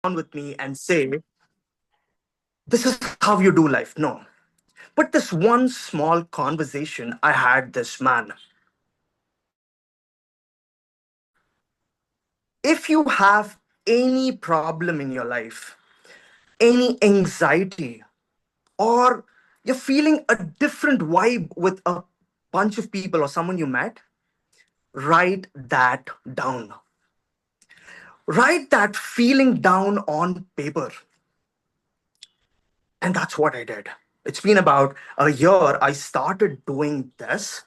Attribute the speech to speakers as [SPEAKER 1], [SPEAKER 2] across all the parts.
[SPEAKER 1] with me and say, this is how you do life. No. But this one small conversation I had this man. If you have any problem in your life, any anxiety, or you're feeling a different vibe with a bunch of people or someone you met, write that down. Write that feeling down on paper. And that's what I did. It's been about a year I started doing this.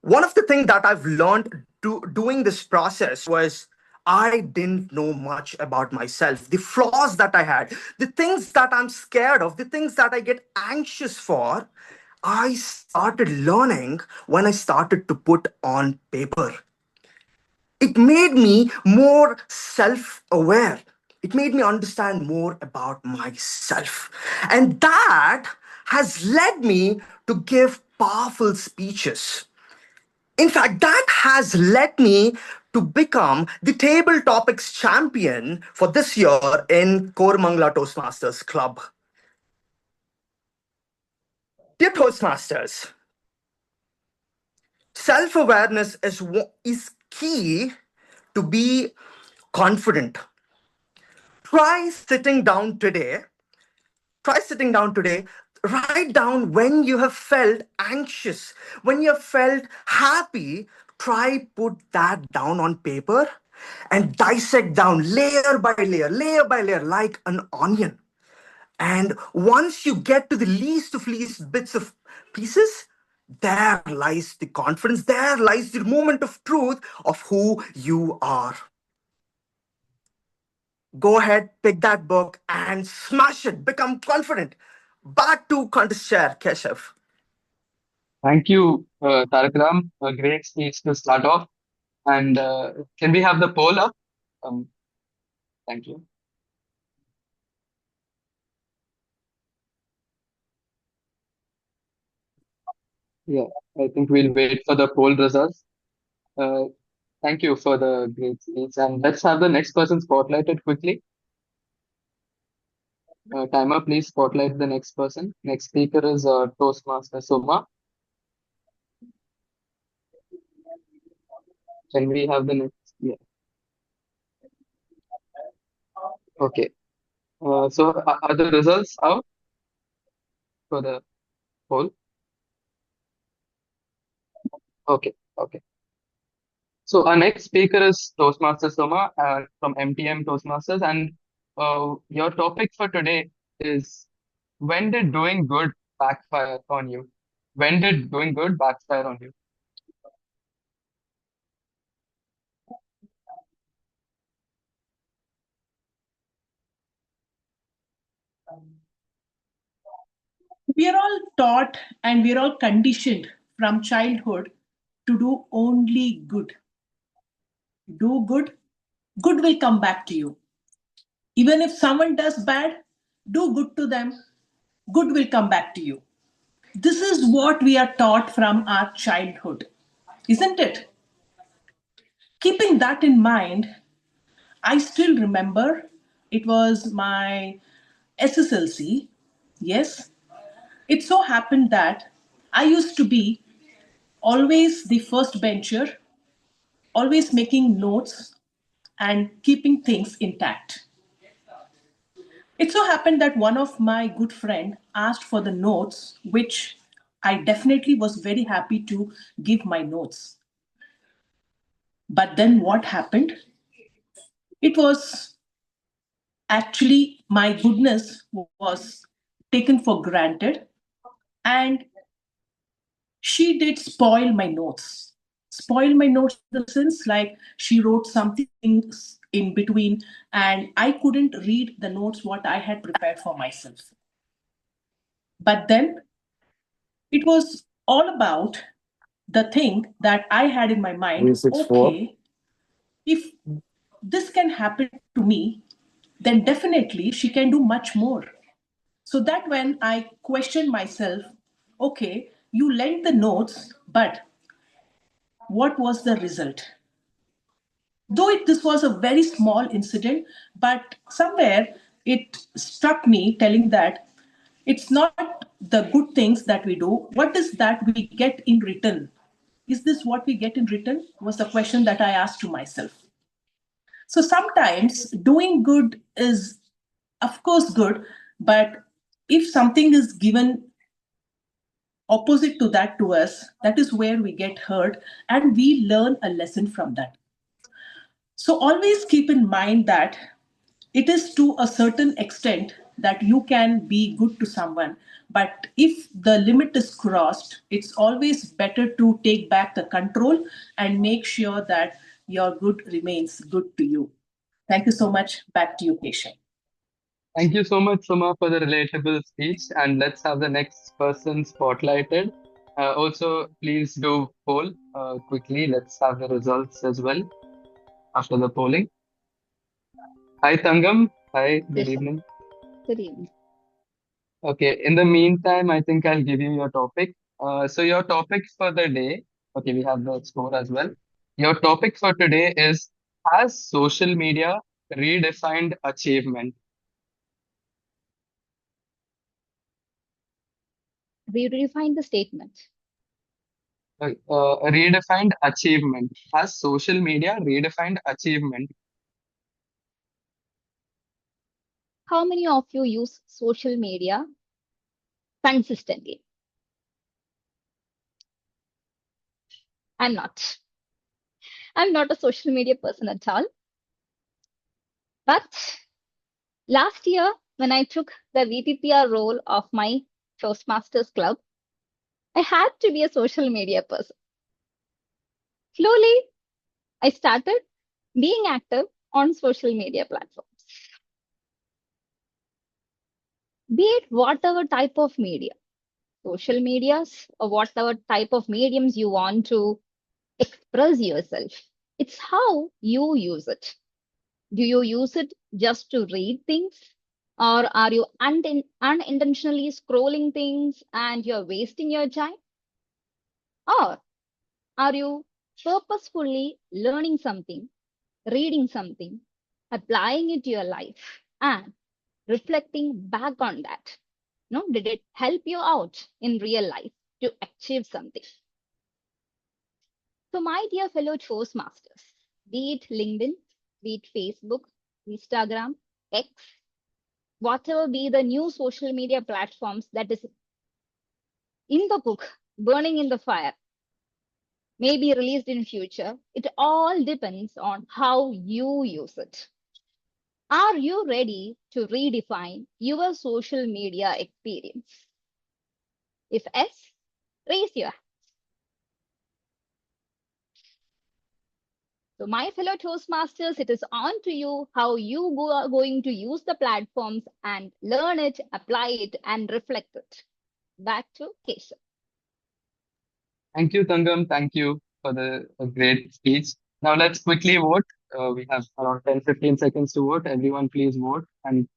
[SPEAKER 1] One of the things that I've learned doing this process was I didn't know much about myself, the flaws that I had, the things that I'm scared of, the things that I get anxious for. I started learning when I started to put on paper. It made me more self aware. It made me understand more about myself. And that has led me to give powerful speeches. In fact, that has led me to become the table topics champion for this year in Kormangla Toastmasters Club. Dear Toastmasters, self awareness is key to be confident. Try sitting down today. Try sitting down today. Write down when you have felt anxious, when you have felt happy. Try put that down on paper and dissect down layer by layer, like an onion. And once you get to the least of least bits of pieces, there lies the confidence, there lies the moment of truth of who you are. Go ahead, pick that book and smash it. Become confident. Back to contest chair, Keshav.
[SPEAKER 2] Thank you, Tarak Ram. A great speech to start off. And can we have the poll up? Um, thank you. Yeah, I think we'll wait for the poll results. Uh, Thank you for the great speech. And let's have the next person spotlighted quickly. Timer, please spotlight the next person. Next speaker is Toastmaster Suma. Can we have the next? Yeah. Okay. So are the results out for the poll? Okay. Okay. So our next speaker is Toastmaster Soma from MTM Toastmasters, and your topic for today is when did doing good backfire on you? When did doing good backfire on you?
[SPEAKER 3] We are all taught and we are all conditioned from childhood to do only good. Do good, good will come back to you. Even if someone does bad, do good to them, good will come back to you. This is what we are taught from our childhood, isn't it? Keeping that in mind, I still remember it was my SSLC. Yes, it so happened that I used to be always the first bencher, always making notes and keeping things intact. It so happened that one of my good friend asked for the notes, which I definitely was very happy to give my notes. But then what happened? It was actually my goodness was taken for granted, and she did spoil my notes. Spoil my notes in the sense like she wrote something in between, and I couldn't read the notes what I had prepared for myself. But then it was all about the thing that I had in my mind.
[SPEAKER 1] 364.
[SPEAKER 3] Okay, if this can happen to me, then definitely she can do much more. So that when I questioned myself, okay, you lent the notes, but what was the result? Though this was a very small incident, but somewhere it struck me telling that it's not the good things that we do. What is that we get in return? Is this what we get in return? Was the question that I asked to myself. So sometimes doing good is, of course, good, but if something is given opposite to that to us, that is where we get hurt and we learn a lesson from that. So always keep in mind that it is to a certain extent that you can be good to someone. But if the limit is crossed, it's always better to take back the control and make sure that your good remains good to you. Thank you so much. Back to you, Keshav.
[SPEAKER 2] Thank you so much, Suma, for the relatable speech. And let's have the next person spotlighted. Also, please do poll quickly. Let's have the results as well after the polling. Hi, Tangam. Hi, good
[SPEAKER 4] Yes, sir.
[SPEAKER 2] evening.
[SPEAKER 4] Good evening.
[SPEAKER 2] Okay, in the meantime, I think I'll give you your topic. So, your topic for the day, okay, we have the score as well. Your topic for today is: Has social media redefined achievement?
[SPEAKER 4] We redefine the statement.
[SPEAKER 2] Redefined achievement. Has social media redefined achievement?
[SPEAKER 4] How many of you use social media consistently? I'm not. I'm not a social media person at all. But last year, when I took the VPPR role of my Toastmasters Club, I had to be a social media person. Slowly, I started being active on social media platforms. Be it whatever type of media, social medias, or whatever type of mediums you want to express yourself. It's how you use it. Do you use it just to read things? Or are you unintentionally scrolling things and you're wasting your time? Or are you purposefully learning something, reading something, applying it to your life, and reflecting back on that? No, did it help you out in real life to achieve something? So, my dear fellow Toastmasters, be it LinkedIn, be it Facebook, Instagram, X, whatever be the new social media platforms that is in the book, burning in the fire, may be released in future, it all depends on how you use it. Are you ready to redefine your social media experience? If yes, raise your hand. So, my fellow Toastmasters, it is on to you how you are going to use the platforms and learn it, apply it, and reflect it. Back to Keshav.
[SPEAKER 2] Thank you, Tangam. Thank you for the a great speech. Now let's quickly vote. We have around 10-15 seconds to vote. Everyone, please vote and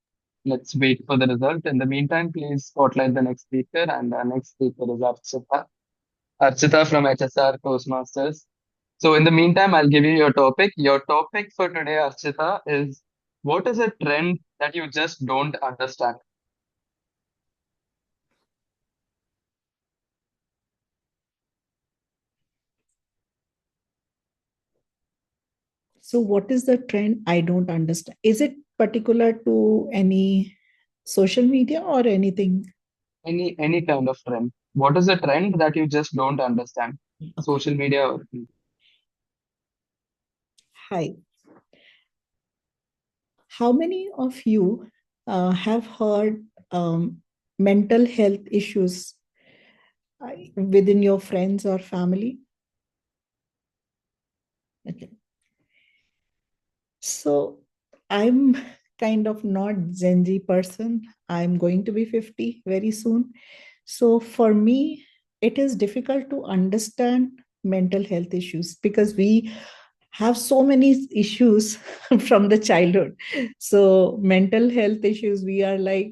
[SPEAKER 2] let's wait for the result. In the meantime, please spotlight the next speaker. And our next speaker is Archita. Archita from HSR Toastmasters. So, in the meantime, I'll give you your topic. Your topic for today, Archita, is: what is a trend that you just don't understand?
[SPEAKER 5] So, what is the trend? I don't understand. Is it particular to any social media or anything?
[SPEAKER 2] Any kind of trend. What is a trend that you just don't understand?
[SPEAKER 5] Okay.
[SPEAKER 2] Social media.
[SPEAKER 5] Hi. How many of you have heard mental health issues within your friends or family? Okay. So I'm kind of not Gen Z person. I'm going to be 50 very soon. So for me, it is difficult to understand mental health issues because we have so many issues from the childhood. So mental health issues, we are like,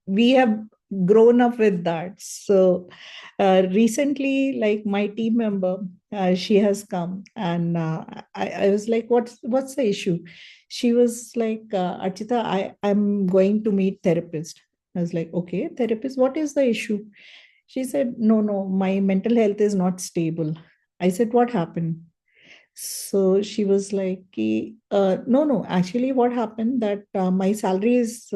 [SPEAKER 5] we have grown up with that. So recently, like my team member, she has come, and I was like, what's the issue? She was like, Archita, I'm going to meet therapist. I was like, okay, therapist, what is the issue? She said, no, my mental health is not stable. I said, what happened? So she was like, no, actually, what happened that my salary is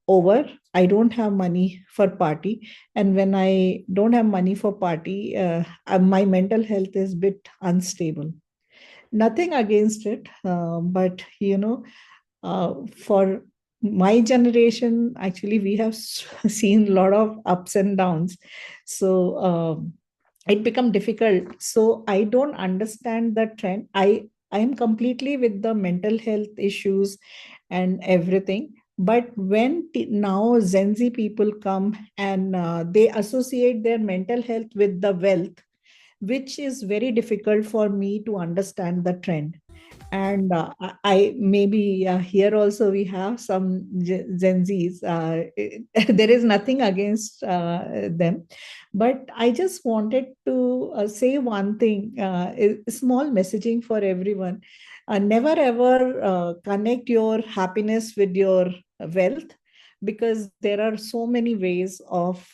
[SPEAKER 5] over. I don't have money for party. And when I don't have money for party, my mental health is bit unstable. Nothing against it, but for my generation, actually, we have seen a lot of ups and downs. So it become difficult. So I don't understand the trend. I am completely with the mental health issues and everything. But when now Gen Z people come and they associate their mental health with the wealth, which is very difficult for me to understand the trend. And I maybe here also we have some Gen Zs. There is nothing against them, but I just wanted to say one thing, small messaging for everyone. Never ever connect your happiness with your wealth, because there are so many ways of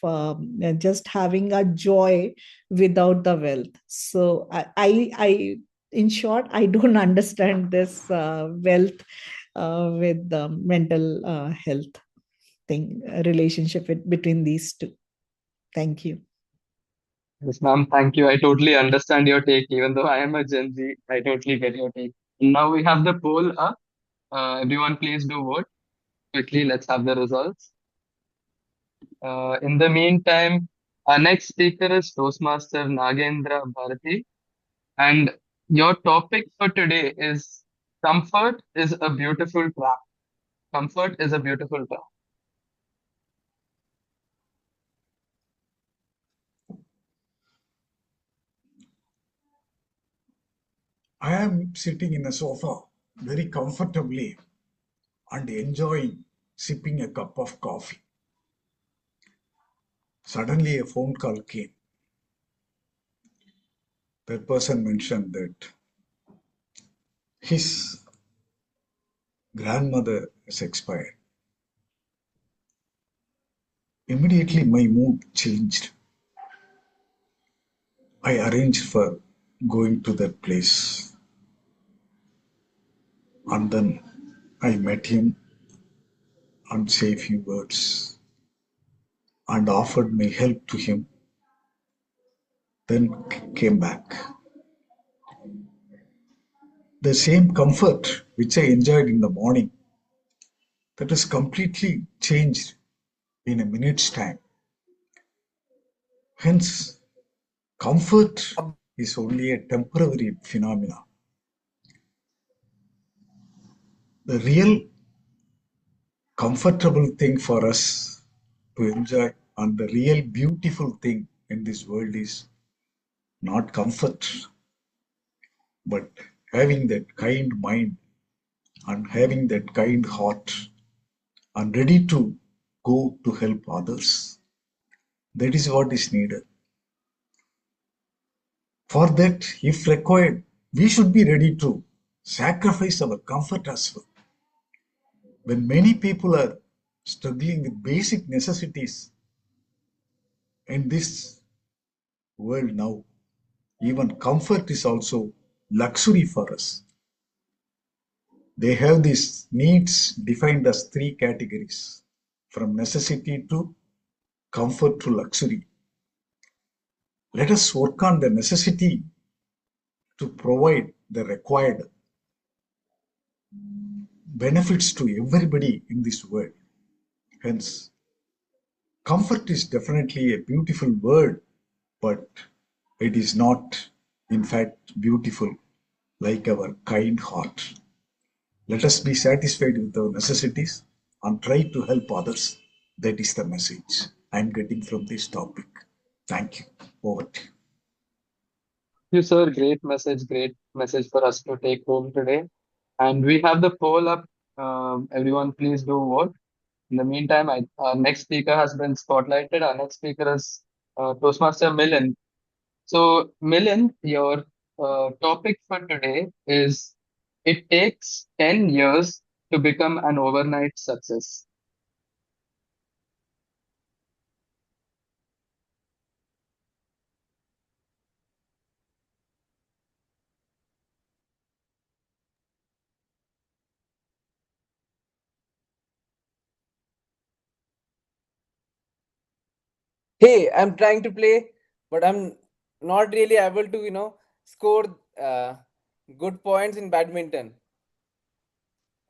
[SPEAKER 5] just having a joy without the wealth. So I in short, I don't understand this wealth with the mental health thing, relationship between these two. Thank you.
[SPEAKER 2] Yes, ma'am. Thank you. I totally understand your take, even though I am a Gen Z. I totally get your take. Now we have the poll up. Everyone, please do vote quickly. Let's have the results. In the meantime, our next speaker is Toastmaster Nagendra Bharati. And your topic for today is comfort is a beautiful trap. Comfort is a beautiful trap.
[SPEAKER 6] I am sitting in a sofa very comfortably and enjoying sipping a cup of coffee. Suddenly, a phone call came. That person mentioned that his grandmother has expired. Immediately, my mood changed. I arranged for going to that place, and then I met him and say a few words and offered my help to him, then came back. The same comfort which I enjoyed in the morning, that is completely changed in a minute's time. Hence, comfort is only a temporary phenomenon. The real comfortable thing for us to enjoy and the real beautiful thing in this world is not comfort, but having that kind mind and having that kind heart and ready to go to help others. That is what is needed. For that, if required, we should be ready to sacrifice our comfort as well. When many people are struggling with basic necessities in this world now, even comfort is also luxury for us. They have these needs defined as three categories, from necessity to comfort to luxury. Let us work on the necessity to provide the required benefits to everybody in this world. Hence, comfort is definitely a beautiful word, but it is not, in fact, beautiful like our kind heart. Let us be satisfied with our necessities and try to help others. That is the message I'm getting from this topic. Thank you. Over to you.
[SPEAKER 2] You, sir. Great message. Great message for us to take home today. And we have the poll up. Everyone, please do vote. In the meantime, our next speaker has been spotlighted. Our next speaker is Toastmaster Milan. So, Milan, your topic for today is it takes 10 years to become an overnight success.
[SPEAKER 7] Hey, I'm trying to play, but I'm not really able to, score uh, good points in badminton.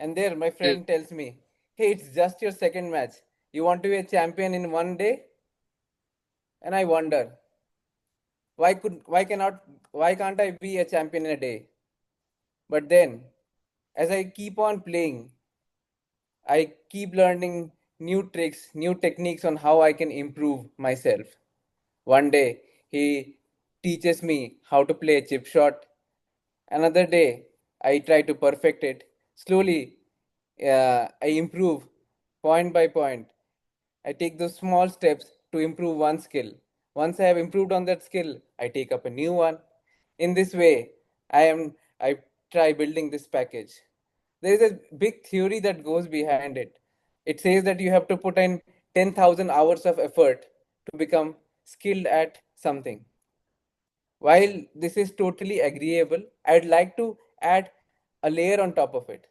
[SPEAKER 7] And there, my friend tells me, hey, it's just your second match. You want to be a champion in one day? And I wonder, why can't I be a champion in a day? But then, as I keep on playing, I keep learning new tricks, new techniques on how I can improve myself. One day, he teaches me how to play a chip shot. Another day, I try to perfect it. Slowly, I improve point by point. I take those small steps to improve one skill. Once I have improved on that skill, I take up a new one. In this way, I try building this package. There is a big theory that goes behind it. It says that you have to put in 10,000 hours of effort to become skilled at something. While this is totally agreeable, I'd like to add a layer on top of it.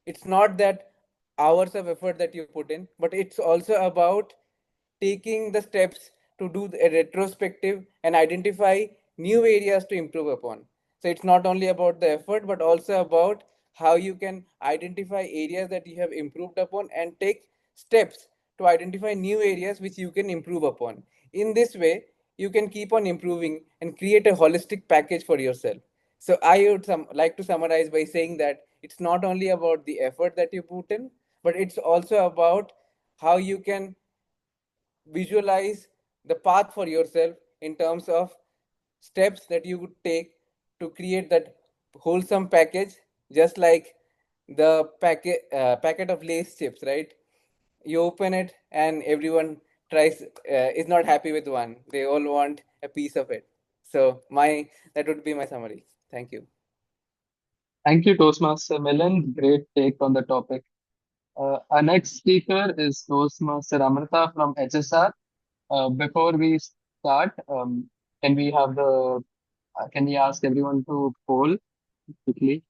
[SPEAKER 7] It's not that hours of effort that you put in, but it's also about taking the steps to do a retrospective and identify new areas to improve upon. So it's not only about the effort, but also about how you can identify areas that you have improved upon and take steps to identify new areas which you can improve upon. In this way, you can keep on improving and create a holistic package for yourself. So I would like to summarize by saying that it's not only about the effort that you put in, but it's also about how you can visualize the path for yourself in terms of steps that you would take to create that wholesome package, just like the packet of lace chips, right? You open it and everyone tries is not happy with one. They all want a piece of it. So my that would be my summary. Thank you.
[SPEAKER 2] Thank you, Toastmaster Milan. Great take on the topic. Our next speaker is Toastmaster Amrita from HSR. Before we start, can we ask everyone to poll quickly?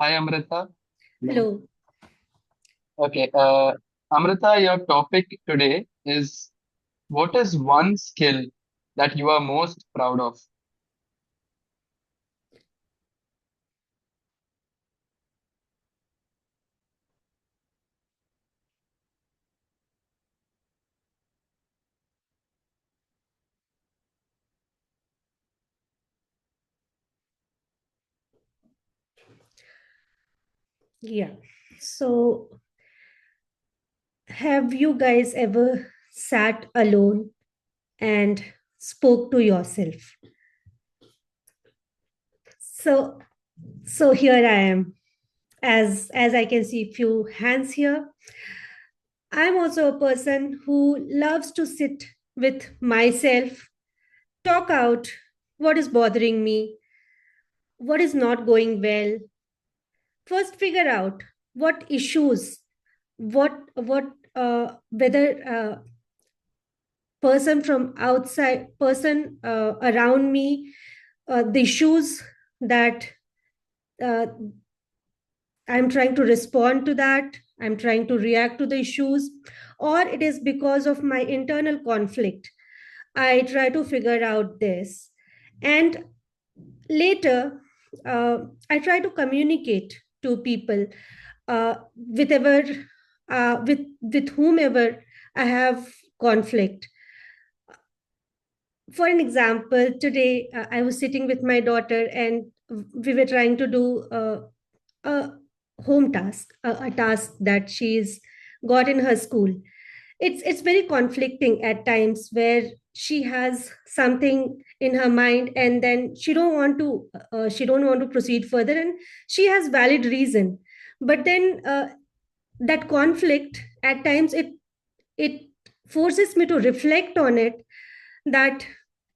[SPEAKER 2] Hi, Amrita. Hello.
[SPEAKER 8] Hello.
[SPEAKER 2] Okay. Amrita, your topic today is what is one skill that you are most proud of?
[SPEAKER 8] Yeah. So, have you guys ever sat alone and spoke to yourself? So, so here I am. As I can see few hands here. I'm also a person who loves to sit with myself, talk out what is bothering me, what is not going well. First, figure out what issues, what whether person around me, the issues that uh, I'm trying to respond to that, I'm trying to react to the issues, or it is because of my internal conflict. I try to figure out this, and later I try to communicate to people, with ever with whomever I have conflict. For an example, today I was sitting with my daughter and we were trying to do a home task, a task that she's got in her school. it's very conflicting at times, where she has something in her mind, and then she don't want to proceed further, and she has valid reason. But then that conflict, at times, it forces me to reflect on it, that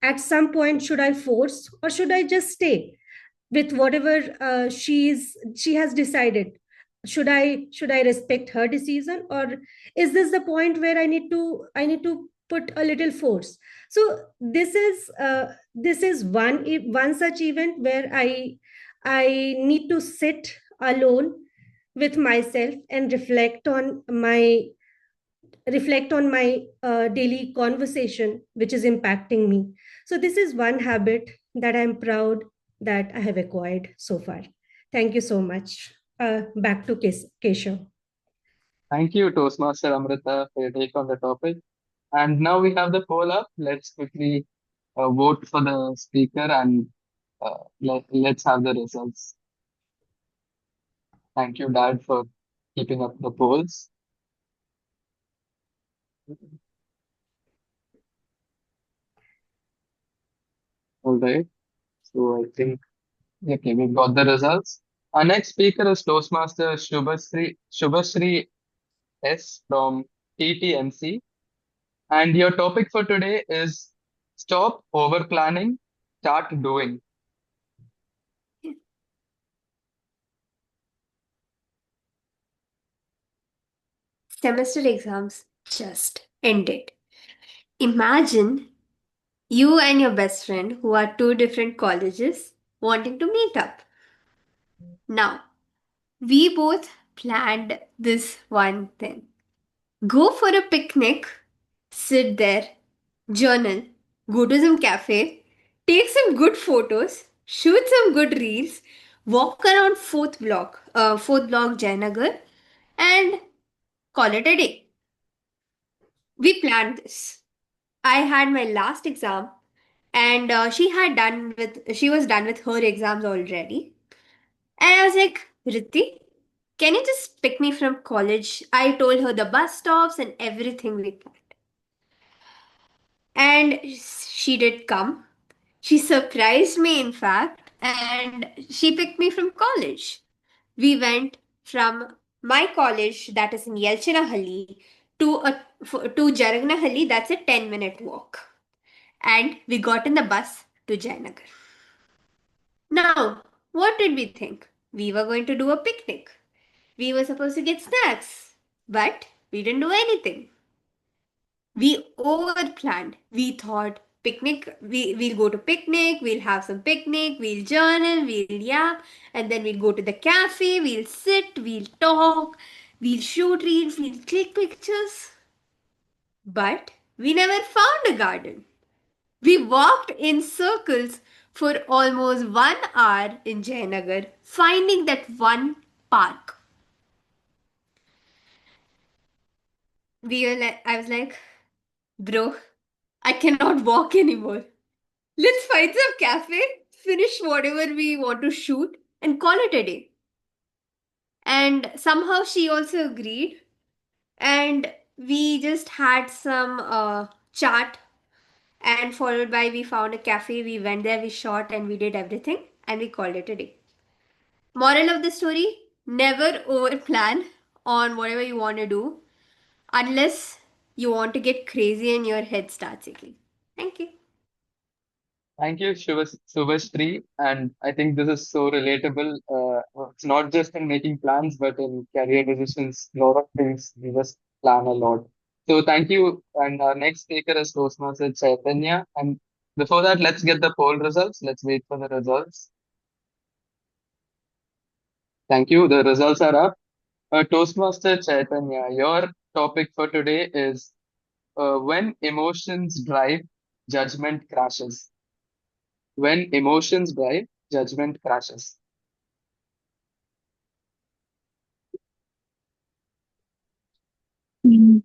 [SPEAKER 8] at some point, should I force, or should I just stay with whatever she has decided? Should I respect her decision, or is this the point where I need to put a little force? So this is one such event where I need to sit alone with myself and reflect on my daily conversation, which is impacting me. So this is one habit that I'm proud that I have acquired so far. Thank you so much. Back to Keshav.
[SPEAKER 2] Thank you, Toastmaster Amrita, for your take on the topic. And now we have the poll up. Let's quickly vote for the speaker, and let's have the results. Thank you, Dad, for keeping up the polls. All right. So I think, okay, we've got the results. Our next speaker is Toastmaster Shubhasri S from TTMC. And your topic for today is stop over planning, start doing.
[SPEAKER 9] Semester exams just ended. Imagine you and your best friend, who are two different colleges, wanting to meet up. Now, we both planned this one thing: go for a picnic, sit there, journal, go to some cafe, take some good photos, shoot some good reels, walk around fourth block Jayanagar, and call it a day. We planned this. I had my last exam, and she was done with her exams already. And I was like, Ritti, can you just pick me from college? I told her the bus stops and everything we planned. And she did come. She surprised me, in fact, and she picked me from college. We went from my college, that is in Yelchinahalli, to Jaragnahalli, that's a 10-minute walk. And we got in the bus to Jayanagar. Now, what did we think? We were going to do a picnic. We were supposed to get snacks, but we didn't do anything. We overplanned. We thought we'll go to picnic, we'll have some picnic, we'll journal, we'll yap, and then we'll go to the cafe, we'll sit, we'll talk, we'll shoot reels, we'll click pictures. But we never found a garden. We walked in circles for almost 1 hour in Jayanagar, finding that one park. I was like, bro, I cannot walk anymore. Let's find some cafe, finish whatever we want to shoot, and call it a day. And somehow she also agreed, and we just had some chat, and followed by we found a cafe, we went there, we shot, and we did everything, and we called it a day. Moral of the story: never over plan on whatever you want to do unless you want to get crazy and your head starts aching. Thank you.
[SPEAKER 2] Thank you, Shubhasri. And I think this is so relatable. It's not just in making plans, but in career decisions, a lot of things we just plan a lot. So thank you. And our next speaker is Toastmaster Chaitanya. And before that, let's get the poll results. Let's wait for the results. Thank you. The results are up. Toastmaster Chaitanya, your topic for today is when emotions drive, judgment crashes. When emotions drive, judgment crashes.
[SPEAKER 4] Mm.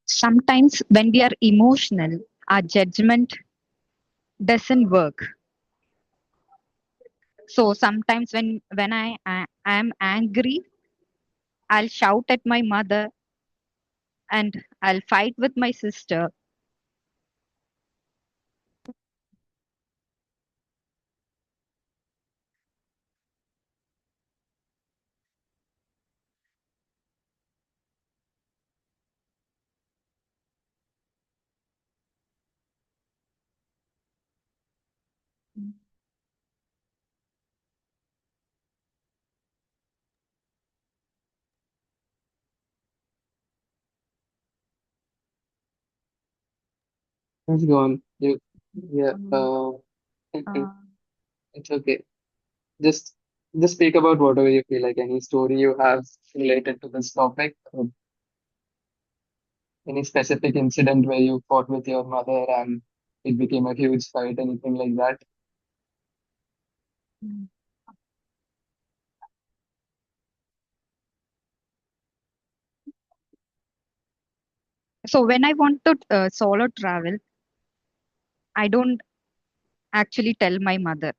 [SPEAKER 4] Sometimes when we are emotional, our judgment doesn't work. So sometimes when I am angry, I'll shout at my mother and I'll fight with my sister.
[SPEAKER 2] It's gone. Yeah.
[SPEAKER 4] Uh,
[SPEAKER 2] It's okay. Just just speak about whatever you feel like. Any story you have related to this topic, or any specific incident where you fought with your mother and it became a huge fight, anything like that.
[SPEAKER 4] so when I want to solo travel, I don't actually tell my mother.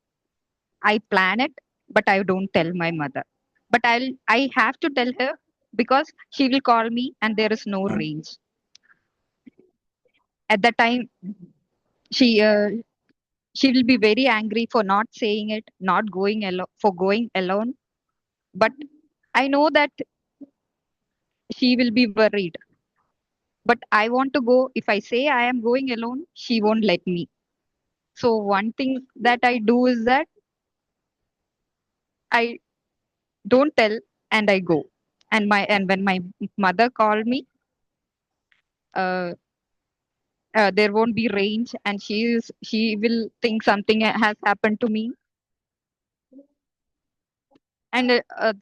[SPEAKER 4] I plan it, but I don't tell my mother. But I have to tell her because she will call me and there is no range. At that time, she uh, she will be very angry for not saying it, not going alone, for going alone. But I know that she will be worried. But I want to go. If I say I am going alone, she won't let me. So one thing that I do is that I don't tell and I go. And when my mother called me, uh, there won't be range, and she will think something has happened to me, and uh, uh,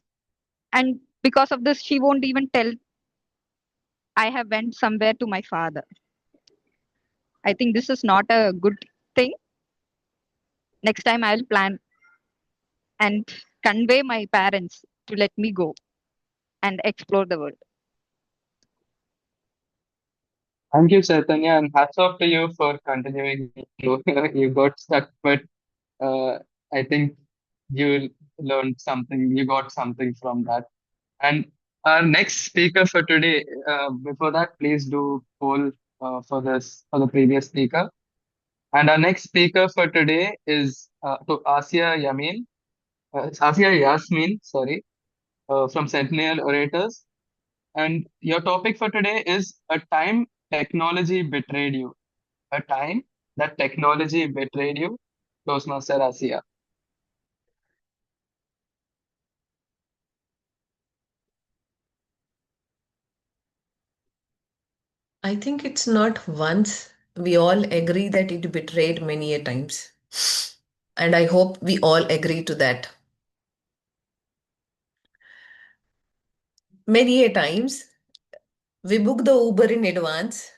[SPEAKER 4] and because of this, she won't even tell I have went somewhere to my father. I think this is not a good thing. Next time I'll plan and convey my parents to let me go and explore the world.
[SPEAKER 2] Thank you, Chaitanya, and hats off to you for continuing. You got stuck, but uh, I think you learned something. You got something from that. And our next speaker for today, before that, please do poll for the previous speaker. And our next speaker for today is to Asia Yamin, it's Asia Yasmin, sorry, from Centennial Orators. And your topic for today is a time technology betrayed you. A time that technology betrayed you. Toastmaster Asia.
[SPEAKER 10] I think it's not once. We all agree that it betrayed many a times. And I hope we all agree to that. Many a times we book the Uber in advance.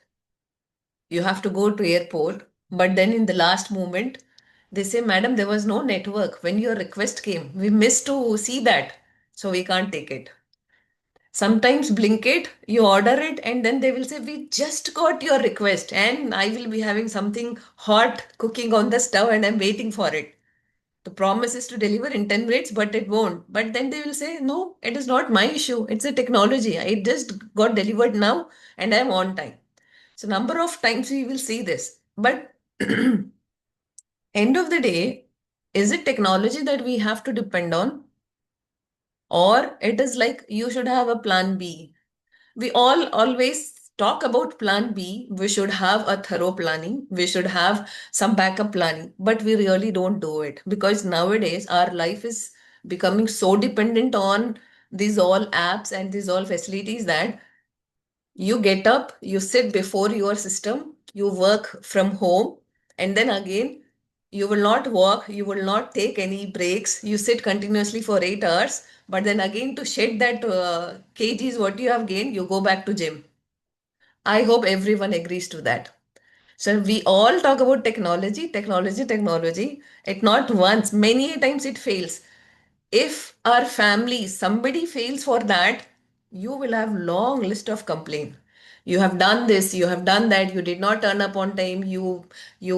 [SPEAKER 10] You have to go to airport, but then in the last moment, they say, Madam, there was no network when your request came. We missed to see that, so we can't take it. Sometimes Blinkit, you order it, and then they will say, we just got your request, and I will be having something hot cooking on the stove, and I'm waiting for it. The promise is to deliver in 10 minutes, but it won't. But then they will say, no, it is not my issue. It's a technology. I just got delivered now, and I'm on time. So, number of times we will see this. But end of the day, is it technology that we have to depend on? Or it is like you should have a plan B. We all always talk about plan B. We should have a thorough planning. We should have some backup planning, but we really don't do it because nowadays our life is becoming so dependent on these all apps and these all facilities that you get up, you sit before your system, you work from home, and then again, you will not walk, you will not take any breaks, you sit continuously for 8 hours, but then again, to shed that kgs what you have gained, you go back to gym. I hope everyone agrees to that. So we all talk about technology, technology, technology. It not once, many times it fails. If our family, somebody fails for that, you will have long list of complaint. You have done this, you have done that, you did not turn up on time, you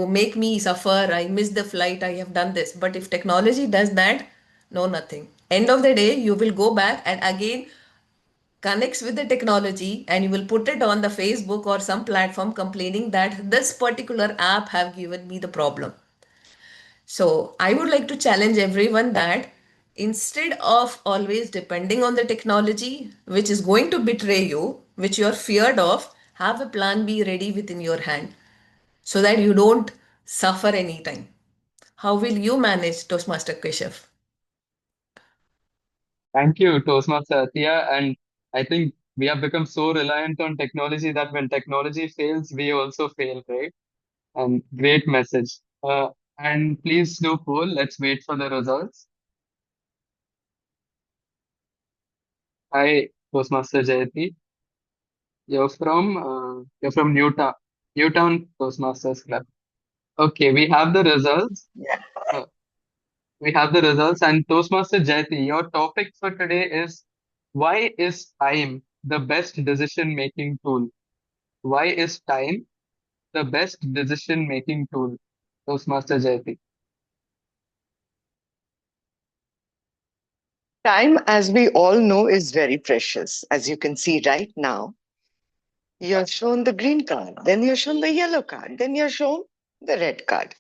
[SPEAKER 10] make me suffer, I missed the flight, I have done this. But if technology does that, no, nothing. End of the day, you will go back and again connects with the technology, and you will put it on the Facebook or some platform complaining that this particular app have given me the problem. So I would like to challenge everyone that instead of always depending on the technology, which is going to betray you, which you are feared of, have a plan B ready within your hand so that you don't suffer anytime. How will you manage, Toastmaster Keshav?
[SPEAKER 2] Thank you, Toastmaster Athiya. And I think we have become so reliant on technology that when technology fails, we also fail, right? And great message. And please do poll. Let's wait for the results. Hi, Toastmaster Jayati. You're from Newtown Toastmasters Club. Okay, we have the results. Uh, we have the results. And Toastmaster Jayati, your topic for today is why is time the best decision-making tool? Why is time the best decision-making tool? Toastmaster Jayati.
[SPEAKER 11] Time, as we all know, is very precious. As you can see right now, you're shown the green card, then you're shown the yellow card, then you're shown the red card.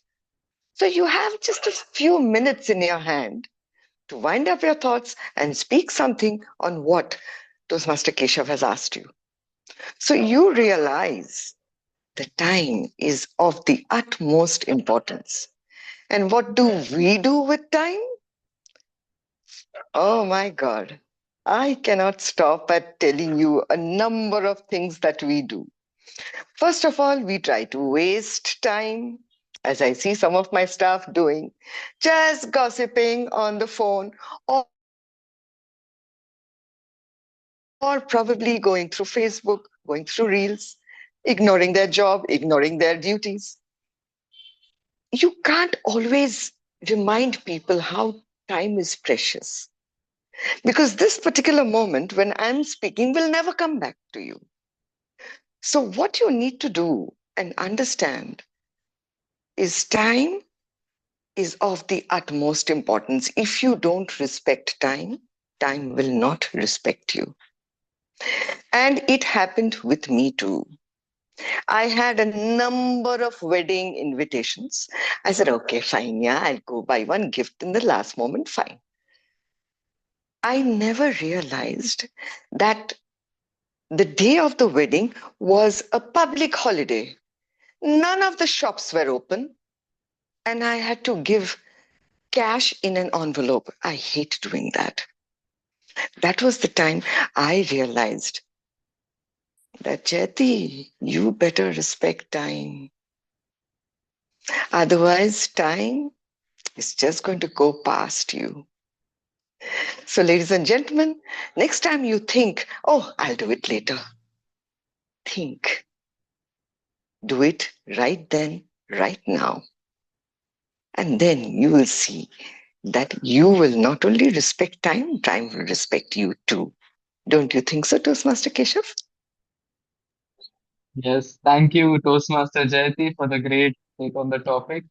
[SPEAKER 11] So you have just a few minutes in your hand to wind up your thoughts and speak something on what Toastmaster Keshav has asked you. So you realize the time is of the utmost importance. And what do we do with time? Oh my God. I cannot stop at telling you a number of things that we do. First of all, we try to waste time, as I see some of my staff doing, just gossiping on the phone or probably going through Facebook, going through Reels, ignoring their job, ignoring their duties. You can't always remind people how time is precious because this particular moment when I'm speaking will never come back to you. So, what you need to do and understand is time is of the utmost importance. If you don't respect time, time will not respect you. And it happened with me too. I had a number of wedding invitations. I said, okay, fine, yeah, I'll go buy one gift in the last moment, fine. I never realized that the day of the wedding was a public holiday. None of the shops were open, and I had to give cash in an envelope. I hate doing that. That was the time I realized that, Jyoti, you better respect time. Otherwise, time is just going to go past you. So, ladies and gentlemen, next time you think, oh, I'll do it later, think. Do it right then, right now. And then you will see that you will not only respect time, time will respect you too. Don't you think so, Toastmaster Keshav?
[SPEAKER 2] Yes, thank you, Toastmaster Jayati, for the great take on the topic.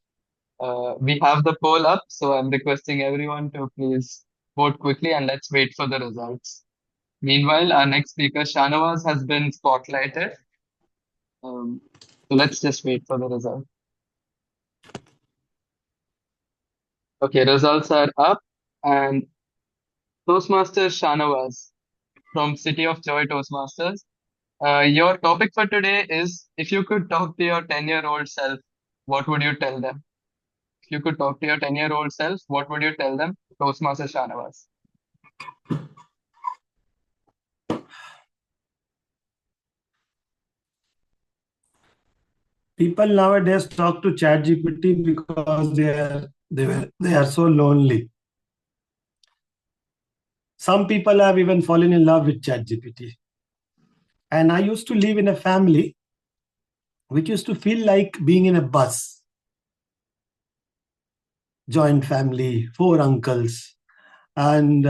[SPEAKER 2] We have the poll up, so I'm requesting everyone to please vote quickly and let's wait for the results. Meanwhile, our next speaker, Shanawaz, has been spotlighted. So let's just wait for the result. Okay, results are up, and Toastmaster Shanawaz from City of Joy Toastmasters. Your topic for today is if you could talk to your 10-year-old self, what would you tell them? If you could talk to your 10-year-old self, what would you tell them? Toastmaster Shanawaz.
[SPEAKER 12] People nowadays talk to ChatGPT because they are so lonely. Some people have even fallen in love with ChatGPT. And I used to live in a family which used to feel like being in a bus. Joint family, 4 uncles. And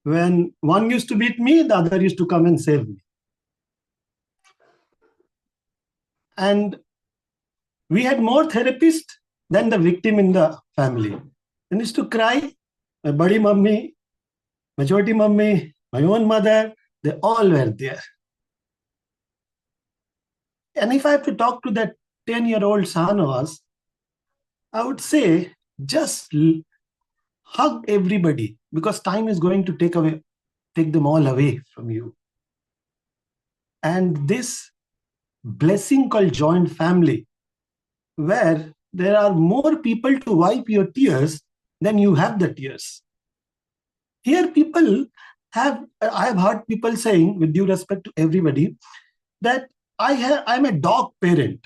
[SPEAKER 12] when one used to beat me, the other used to come and save me. And we had more therapists than the victim in the family. And used to cry, my buddy mummy, my choti mummy, my own mother, they all were there. And if I have to talk to that 10-year-old Sahanas, I would say just hug everybody, because time is going to take them all away from you. And this blessing called joint family, where there are more people to wipe your tears than you have the tears. Here I have heard people saying, with due respect to everybody, that I'm a dog parent.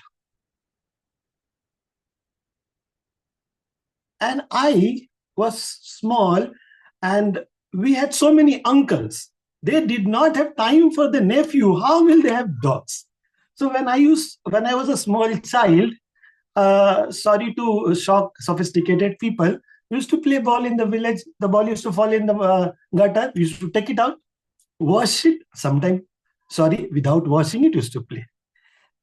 [SPEAKER 12] And I was small, and we had so many uncles. They did not have time for the nephew. How will they have dogs? So when I was a small child, sorry to shock sophisticated people, we used to play ball in the village. The ball used to fall in the gutter. We used to take it out, wash it. Sometimes, sorry, without washing it, used to play.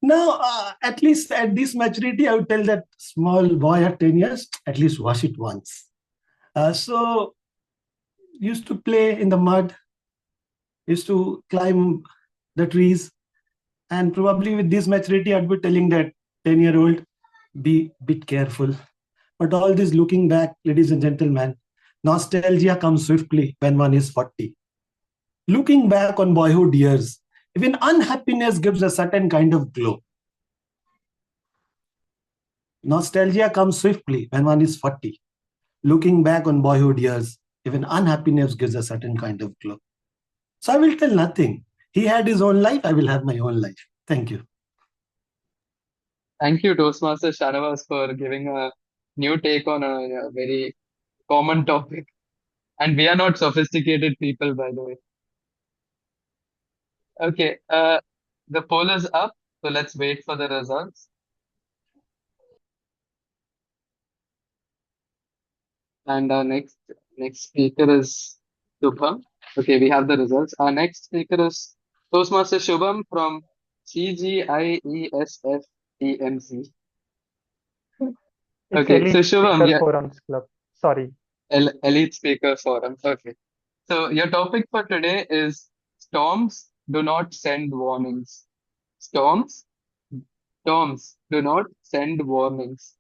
[SPEAKER 12] Now, at least at this maturity, I would tell that small boy at 10 years, at least wash it once. So, used to play in the mud, used to climb the trees. And probably with this maturity, I'd be telling that 10-year-old, be a bit careful. But all this looking back, ladies and gentlemen, nostalgia comes swiftly when one is 40. Looking back on boyhood years, even unhappiness gives a certain kind of glow. Nostalgia comes swiftly when one is 40. Looking back on boyhood years, even unhappiness gives a certain kind of glow. So I will tell nothing. He had his own life, I will have my own life. Thank you.
[SPEAKER 2] Thank you, Toastmaster Shanavas, for giving a new take on a very common topic. And we are not sophisticated people, by the way. Okay, the poll is up, so let's wait for the results. And our next speaker is Shubham. Okay, we have the results. Our next speaker is Toastmaster Shubham from CGIESFTMC.
[SPEAKER 13] It's
[SPEAKER 2] Okay, so
[SPEAKER 13] Elite
[SPEAKER 2] Shubham,
[SPEAKER 13] Speaker
[SPEAKER 2] yeah,
[SPEAKER 13] Forums Club. Sorry.
[SPEAKER 2] Elite Speaker Forum. Okay. So your topic for today is storms do not send warnings. Storms, storms do not send warnings.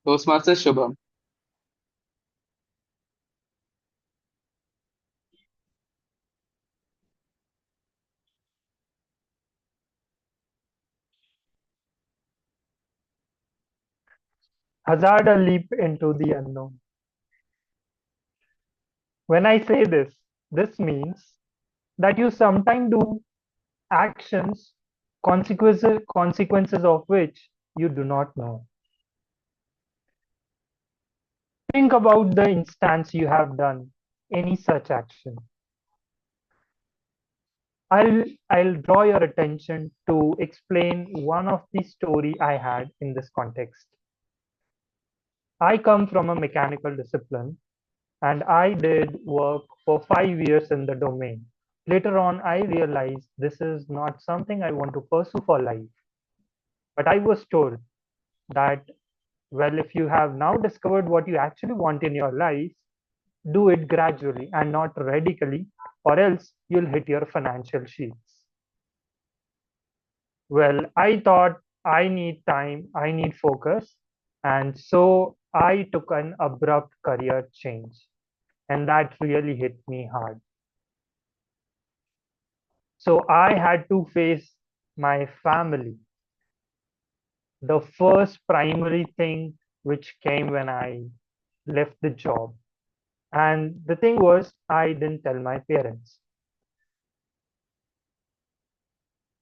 [SPEAKER 2] Toastmaster Shubham.
[SPEAKER 13] Hazard a leap into the unknown. When I say this means that you sometimes do actions, consequences of which you do not know. Think about the instance you have done any such action. I'll draw your attention to explain one of the story I had in this context. I come from a mechanical discipline and I did work for 5 years in the domain. Later on, I realized this is not something I want to pursue for life. But I was told that, well, if you have now discovered what you actually want in your life, do it gradually and not radically, or else you'll hit your financial sheets. Well, I thought I need time, I need focus, and so I took an abrupt career change, and that really hit me hard. So I had to face my family. The first primary thing which came when I left the job. And the thing was, I didn't tell my parents.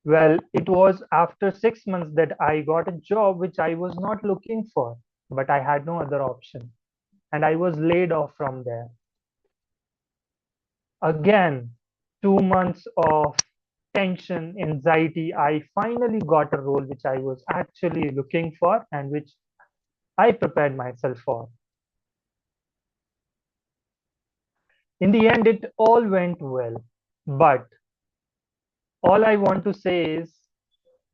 [SPEAKER 13] Well, it was after 6 months that I got a job which I was not looking for, but I had no other option. And I was laid off from there. Again, 2 months of tension, anxiety, I finally got a role which I was actually looking for and which I prepared myself for. In the end, it all went well. But all I want to say is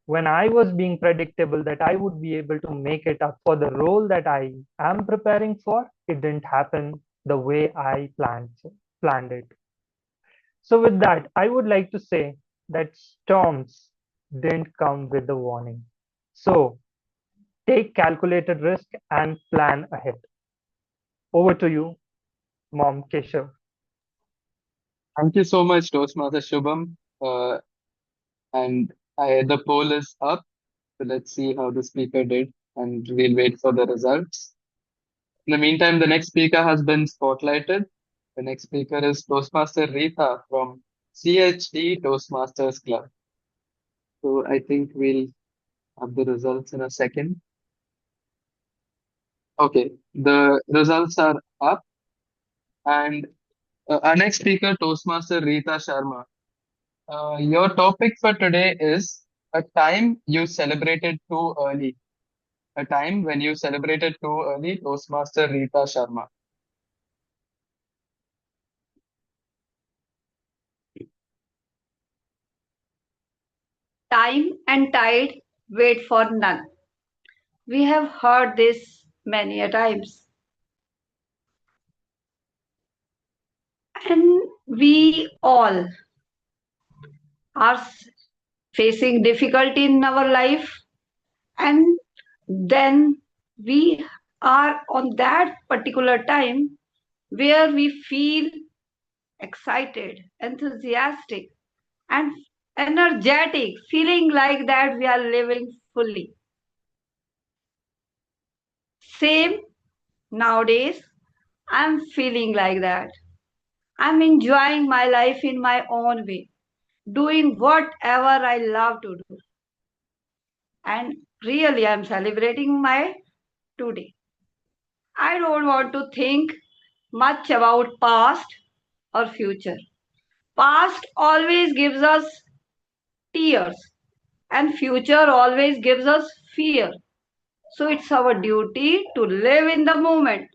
[SPEAKER 13] when I was being predictable that I would be able to make it up for the role that I am preparing for, it didn't happen the way I planned it. So with that, I would like to say that storms didn't come with a warning. So take calculated risk and plan ahead. Over to you, Mom Keshav.
[SPEAKER 2] Thank you so much, Toastmaster Shubham. And the poll is up. So let's see how the speaker did, and we'll wait for the results. In the meantime, the next speaker has been spotlighted. The next speaker is Toastmaster Rita from CHD Toastmasters Club. So I think we'll have the results in a second. Okay, the results are up, and our next speaker, Toastmaster Rita Sharma. Your topic for today is a time you celebrated too early. A time when you celebrated too early, Toastmaster Rita Sharma.
[SPEAKER 14] Time and tide wait for none. We have heard this many a times. And we all are facing difficulty in our life, and then we are on that particular time where we feel excited, enthusiastic, and energetic, feeling like that we are living fully. Same nowadays, I'm feeling like that. I'm enjoying my life in my own way, doing whatever I love to do. And really, I'm celebrating my today. I don't want to think much about past or future. Past always gives us tears, and future always gives us fear. So it's our duty to live in the moment,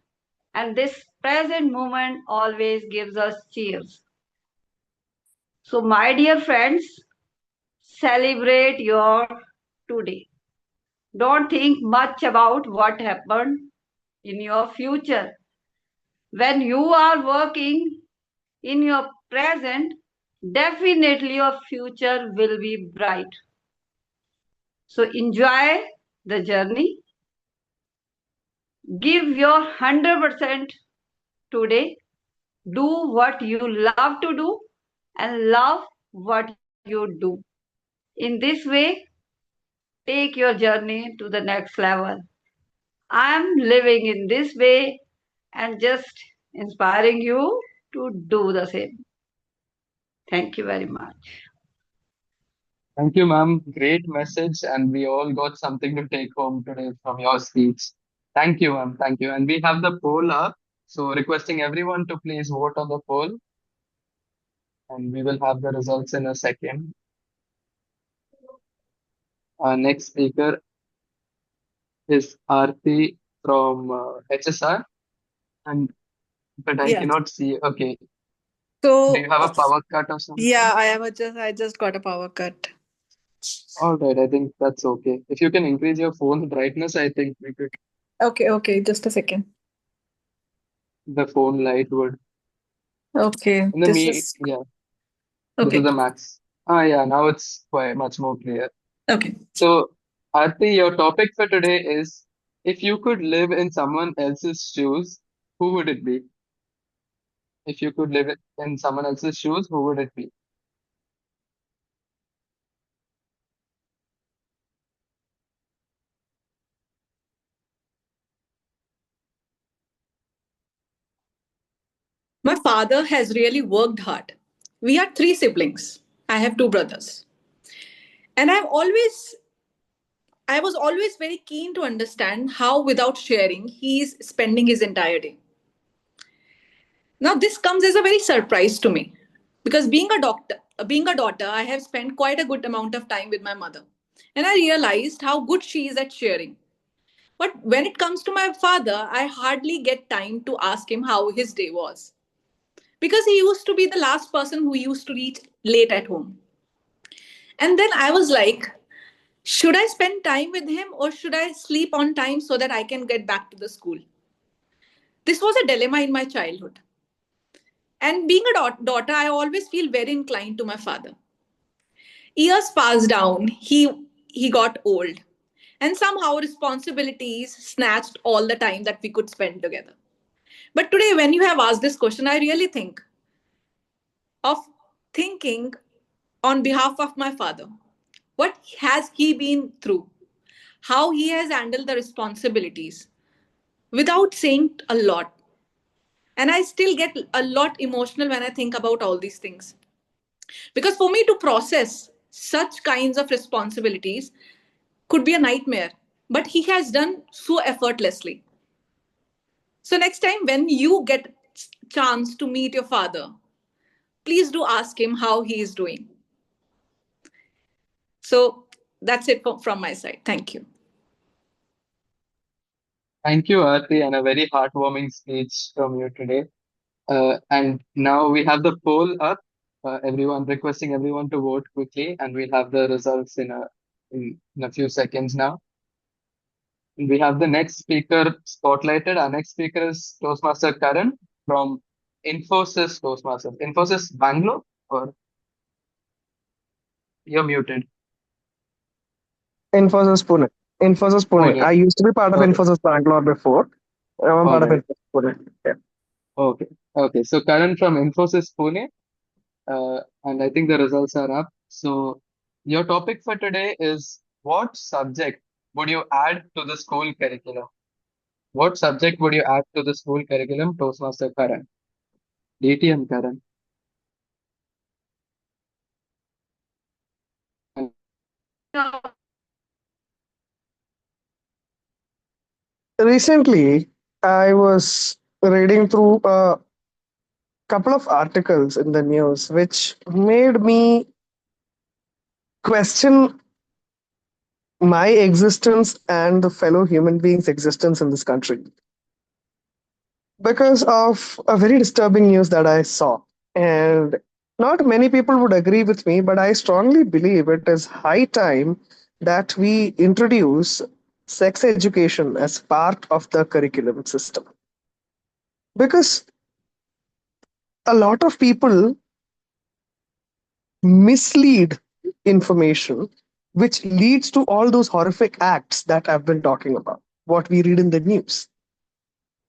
[SPEAKER 14] and this present moment always gives us cheers. So, my dear friends, celebrate your today. Don't think much about what happened in your future. When you are working in your present, definitely your future will be bright. So enjoy the journey. Give your 100% today. Do what you love to do and love what you do. In this way, take your journey to the next level. I'm living in this way and just inspiring you to do the same. Thank you very much.
[SPEAKER 2] Thank you, ma'am. Great message, and we all got something to take home today from your speech. Thank you, ma'am. Thank you. And we have the poll up, so requesting everyone to please vote on the poll, and we will have the results in a second. Our next speaker is Aarti from HSR, and but I
[SPEAKER 15] Yeah.
[SPEAKER 2] cannot see. Okay,
[SPEAKER 15] So
[SPEAKER 2] do you have a power cut or something?
[SPEAKER 15] yeah, I just got a power cut.
[SPEAKER 2] All right, I think that's okay. If you can increase your phone brightness, I think we could.
[SPEAKER 15] Okay, just a second.
[SPEAKER 2] The phone light would.
[SPEAKER 15] Okay,
[SPEAKER 2] In the
[SPEAKER 15] this
[SPEAKER 2] me,
[SPEAKER 15] is
[SPEAKER 2] yeah, this is
[SPEAKER 15] okay.
[SPEAKER 2] the max. Ah, yeah, now it's quite much more clear.
[SPEAKER 15] Okay.
[SPEAKER 2] So, Aarti, your topic for today is if you could live in someone else's shoes, who would it be? If you could live in someone else's shoes, who would it be?
[SPEAKER 15] My father has really worked hard. We are three siblings. I have two brothers. And I was always very keen to understand how, without sharing, he is spending his entire day. Now, this comes as a very surprise to me because being a daughter, I have spent quite a good amount of time with my mother. And I realized how good she is at sharing. But when it comes to my father, I hardly get time to ask him how his day was because he used to be the last person who used to reach late at home. And then I was like, Should I spend time with him or should I sleep on time so that I can get back to the school? This was a dilemma in my childhood. And being a daughter, I always feel very inclined to my father. Years passed down, he got old, and somehow responsibilities snatched all the time that we could spend together. But today, when you have asked this question, I really think of thinking on behalf of my father. What has he been through? How he has handled the responsibilities without saying a lot. And I still get a lot emotional when I think about all these things. Because for me to process such kinds of responsibilities could be a nightmare, but he has done so effortlessly. So next time when you get chance to meet your father, please do ask him how he is doing. So that's it from my side. Thank you.
[SPEAKER 2] Thank you, Aarti, and a very heartwarming speech from you today. And now we have the poll up. Everyone requesting everyone to vote quickly, and we'll have the results in a few seconds now. And we have the next speaker spotlighted. Our next speaker is Toastmaster Karan from Infosys Toastmasters. Infosys Bangalore, or you're muted.
[SPEAKER 16] Infosys Pune. Infosys Pune.
[SPEAKER 2] Pune.
[SPEAKER 16] I used to be part of
[SPEAKER 2] Okay.
[SPEAKER 16] Infosys Bangalore before. Now I'm
[SPEAKER 2] All
[SPEAKER 16] part of
[SPEAKER 2] right.
[SPEAKER 16] Infosys Pune. Yeah.
[SPEAKER 2] Okay. Okay. So Karan from Infosys Pune, and I think the results are up. So your topic for today is, what subject would you add to the school curriculum? What subject would you add to the school curriculum, Toastmaster Karan? DTM Karan.
[SPEAKER 16] Recently, I was reading through a couple of articles in the news which made me question my existence and the fellow human beings' existence in this country because of a very disturbing news that I saw. And not many people would agree with me, but I strongly believe it is high time that we introduce sex education as part of the curriculum system. Because a lot of people mislead information, which leads to all those horrific acts that I've been talking about, what we read in the news.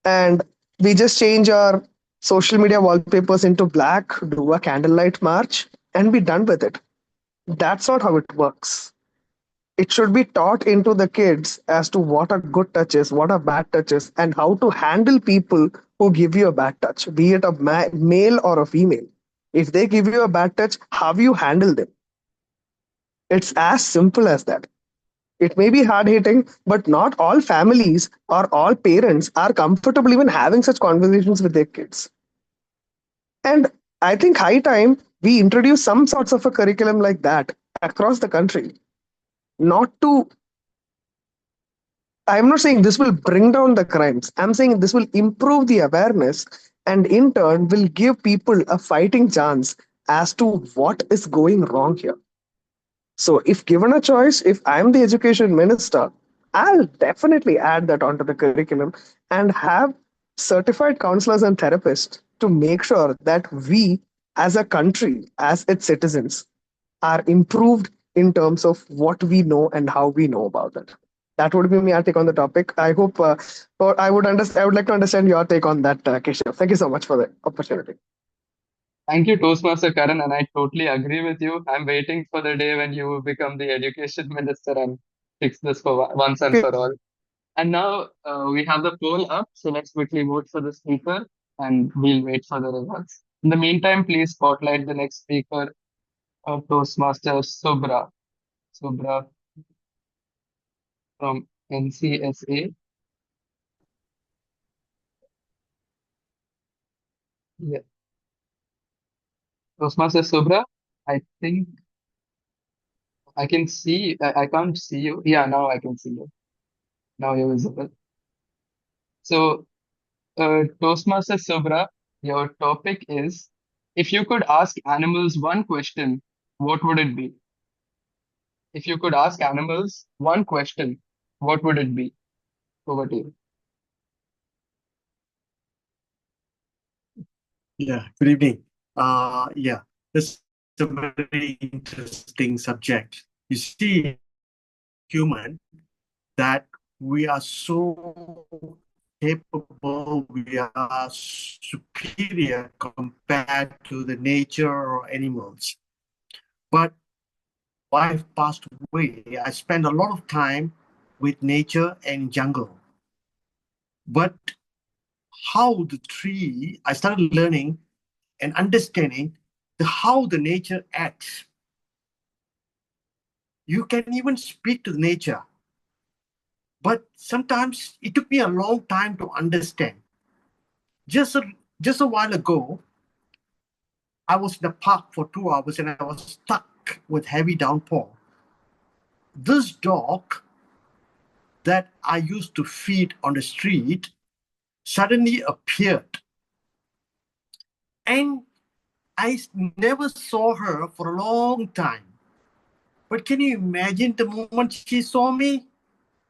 [SPEAKER 16] And we just change our social media wallpapers into black, do a candlelight march, and be done with it. That's not how it works. It should be taught into the kids as to what a good touch is, what a bad touch is, and how to handle people who give you a bad touch, be it a male or a female. If they give you a bad touch, how you handle them. It's as simple as that. It may be hard hitting, but not all families or all parents are comfortable even having such conversations with their kids. And I think high time we introduce some sorts of a curriculum like that across the country. Not to, I'm not saying this will bring down the crimes. I'm saying this will improve the awareness and in turn will give people a fighting chance as to what is going wrong here. So, if given a choice, if I'm the education minister, I'll definitely add that onto the curriculum and have certified counselors and therapists to make sure that we, as a country, as its citizens, are improved in terms of what we know and how we know about it. That would be my take on the topic. I hope, or I would understand. I would like to understand your take on that, Keshav. Thank you so much for the opportunity.
[SPEAKER 2] Thank you, Toastmaster Karan, and I totally agree with you. I'm waiting for the day when you become the education minister and fix this for once and for all. And now we have the poll up, so let's quickly vote for the speaker and we'll wait for the results. In the meantime, please spotlight the next speaker, Toastmaster Subra. Subra from NCSA. Yeah. Toastmaster Subra, I think I can see, I can't see you. Yeah, now I can see you. Now you're visible. So, Toastmaster Subra, your topic is, if you could ask animals one question, what would it be? if you could ask animals one question, what would it be? Over to you.
[SPEAKER 12] Yeah, good evening. Yeah, it's a very interesting subject. You see, human, that we are so capable, we are superior compared to the nature or animals. But wife passed away, I spent a lot of time with nature and jungle. But how the tree, I started learning and understanding how the nature acts. You can even speak to nature, but sometimes it took me a long time to understand. Just a, just a while ago, I was in the park for 2 hours and I was stuck with heavy downpour. This dog that I used to feed on the street suddenly appeared, and I never saw her for a long time. But can you imagine the moment she saw me?